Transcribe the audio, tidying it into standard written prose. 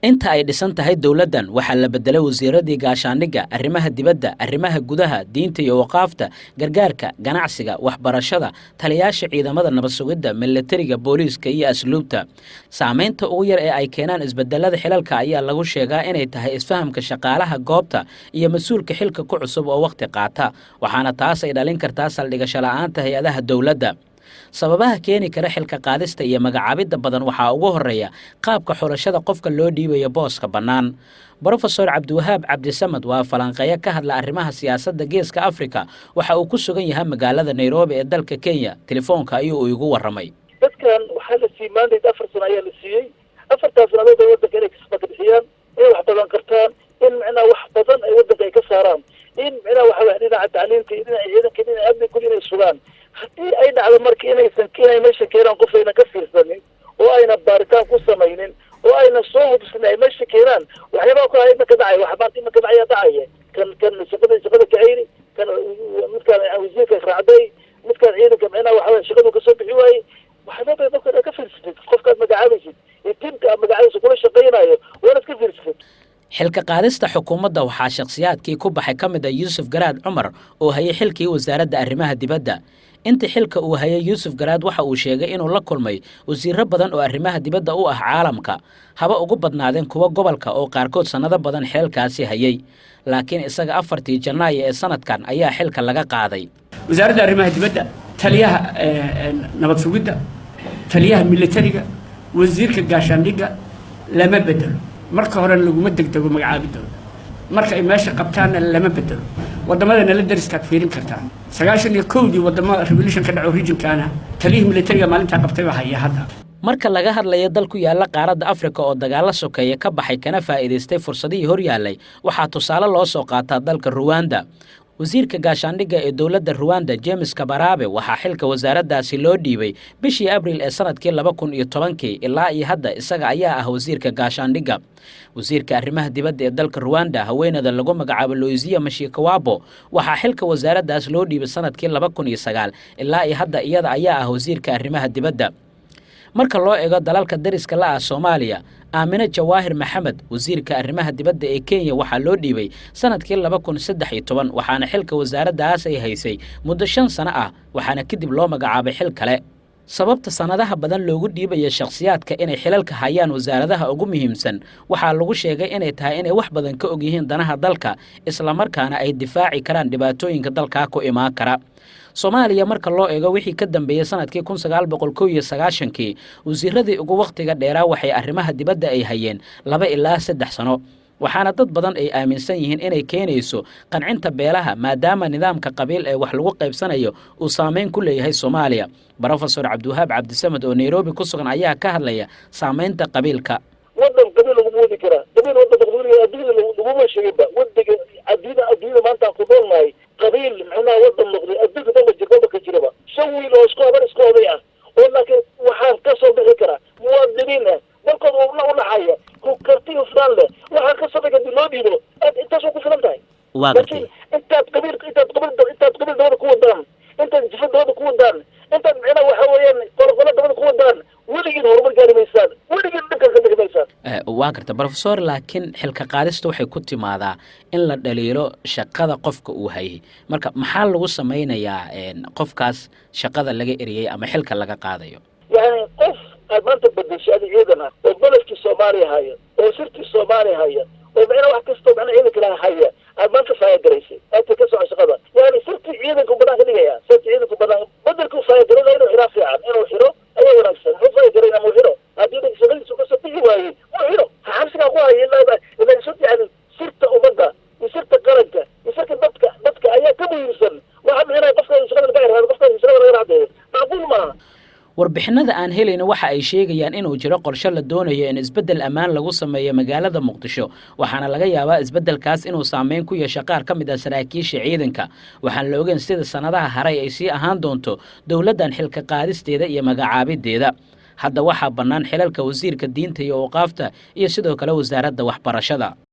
inta ay dhisan tahay dowladdan waxaa la bedelay wasiiradii gaashaandhigga, arrimaha dibadda, arrimaha gudaha, diinta iyo waqaafta, gargaarka, ganacsiga, waxbarashada, taliyaasha ciidamada nabad sugidda, milatariga, booliiska iyo asluubta. Saamaynta ugu yar ee ay keenaan isbedelada xilalka ayaa lagu sheegaa inay tahay isfahamka shaqaalaha goobta iyo mas-uulka xilka ku cusub oo waqti qaata, waxaana taas ay dhalin kartaa saldhigasho la'aanta hay-adaha dowladda. sababaha keeni kara xilka qaadista iyo magacaabidda badan waxaa ugu horeeya qaabka xulashada qofka loo dhiibayo booska bannaan. Brofesor Cabdiwahaab Cabdisamad waa falanqeeyo ka hadla arrimaha siyaasadda Geeska Afrika, waxa uu ku sugan yahay magaalada Nairobi ee dalka Kenya. Telefoonka ayuu igu warramay. dadkan waxaa la siiyey maandayd 4 sano ayaa la siiyey 4taas sanadood ay waddanka inay kasba ka bixiyaan inay wax badan kartaan in macnaha wax badan ay waddanka ay ka saaraan in macnaha waxa dhinaca tacliinta iyo dhinaca ciidanka dhinaca amniga kulli inay sugaan haddii ay dhacdo marka inay meesha keenaan qof ayna ka fiirsanin oo ayna baaritaan ku samaynin oo ayna soo hubsanin ay meesha keenaan waxyaabaha ku hayadna ka dhacay wax baanti marka dhacaya dhacaya kan shaqada kacayri kan midkaan wasiirka raacday midkaan ciidanka macnaha waxa shaqadu ka soo bixi waayey waxyaabaa dadka ka fiirsatid qofkaad magacaabaysid iyo tiimka aad magacaabaysid kula shaqaynayo waanaad ka fiirsatid. xilka qaadista xukuumadda waxaa shakhsiyaadkii ku baxay ka mid ah Yuusuf Garaad Cumar oo hayay xilkii wasaaradda arrimaha dibadda. inta xilka uu hayay Yuusuf Garaad waxa uu sheegay inuu la kulmay wasiirro badan oo arrimaha dibadda u ah caalamka, haba ugu badnaadeen kuwa gobolka oo qaarkood sanado badan xilkaasi hayay, laakiin isaga 4 Janaayo ee sanadkan ayaa xilka laga qaaday. wasaaradda arrimaha dibadda, taliyaha nabad sugidda, taliyaha militariga, wasiirka gaashaandhigga lama bedelo. marka hore laguma degdego magacaabidooda, marka ay meesha qabtaanna lama bedelo. waddamadana la dariskaad fiirin kartaa 91dii waddamada revolution ka dhaco regionkaana taliyihii militariga maalintaa qabtay baa haya hadda. marka laga hadlayo dal ku yaala qaaradda Afrika oo dagaalo sokeeye ka baxay kana faa'iideystay fursadihii hor yaalay, waxaa tusaale loo soo qaataa dalka Rwanda. wasiirka gaashaandhigga ee dowladda Rwanda James Kabarebe waxaa xilka wasaaraddaasi loo dhiibay bishii Abriil ee sanadkii 2010 ilaa iyo hadda isaga ayaa ah wasiirka gaashaandhigga. wasiirka arrimaha dibadda ee dalka Rwanda haweeneyda lagu magacaabo Louise Mushikiwabo waxaa xilka wasaaraddaas loo dhiibay sanadkii 2009 ilaa iyo hadda iyada ayaa ah wasiirka arrimaha dibadda. marka loo eego dalalka dariska la ah Soomaaliya, Aamina Jawaahir Maxamed wasiirka arrimaha dibadda ee Kenya waxaa loo dhiibay sanadkii 2013 waxaana xilka wasaaraddaas ay haysay muddo 5 sano ah, waxaana kadib loo magacaabay xil kale. sababta sanadaha badan loogu dhiibaya shakhsiyaadka inay xilalka hayaan wasaaradaha ugu muhiimsan waxaa lagu sheegay inay tahay inay wax badan ka og yihiin danaha dalka isla markaana ay difaaci karaan dhibaatooyinka dalka ku imaan kara. Soomaaliya marka loo eego wixii ka dambeeyay sanadkii 1991 wasiiradii ugu waqtiga dheeraa waxay arrimaha dibadda ay hayeen 2 ilaa 3 sano, waxaana dad badan ay aaminsan yihiin inay keenayso qancinta beelaha maadaama nidaamka qabiil ee wax lagu qaybsanayo uu saameyn ku leeyahay Soomaaliya. Brofesor Cabdiwahaab Cabdisamad oo Nairobi ku sugan ayaa ka hadlaya saameynta qabiilka. waddan qabiil lagu moodi karaa qabiil waddan qabiil adduunka laguma sheegayba waddanka adduunka maanta ku noolnahay qabiil macnaha waddan noqday adduunka dhanba jirba ka jiraba 5 wiil oo isku habar isku oday ah oo laakiin waxaan ka soo bixi karaa muwaadiniin ah dalkooda u dhaxaya ku karti ufraan leh waxaan ka soo bixi loo dhiibo intaas ku filan tahay. laakiin intaad qabiil dawlad ku wadaan intaad jifad dawlad ku wadaan intaad macnaha waxa weeyaan qolqolo dawlad ku wadaan weligiin horumar gaari maysaan weligiin dhanka ka dhigi maysaan. waa garta Brofesor, laakiin xilka qaadista waxay ku timaadaa in la dhaliilo shaqada qofka uu hayay. marka maxaa lagu sameynayaa qofkaas shaqada laga eriyay ama xilka laga qaadayo? yani qof aad maanta bedeshay ciidan ah oo baladkii Soomaaliya haya oo sirtii Soomaaliya haya oo macnaha wax kasta macnaha ciidanka la haya aad maanta faayagaraysay aad ka soo shaqada yani sirtii ciidanka badan ka dhigaya sirtii ciidanka badan badalku faayagaray inuu xira fiican inuu xiro ayaa wanaagsan wuxuu faayagaray inuu xiro haddii dadka shaqadiisu ka soo bixi waayey wuu xiro xabsiga ku hayay ilaa sirtii yani sirta ummadda iyo sirta qaranka iyo sirta dadka ayaa ka muhiimsan waxa macnaha qofka shaqada laga yiraahdo qofka shaqada laga raadinayo macquul maaha. warbixinada aan helayna waxa ay sheegayaan inuu jiro qorshe la doonayo in isbedel ammaan lagu sameeyo magaalada Muqdisho, waxaana laga yaabaa isbedelkaas inuu saameyn ku yeesho qaar ka mid ah saraakiisha ciidanka. waxaan la ogeyn sida sanadaha haray ay sii ahaan doonto dowladdan xilka qaadisteeda iyo magacaabideeda. hadda waxaa bannaan xilalka wasiirka diinta iyo waqaafta iyo sidoo kale wasaaradda waxbarashada.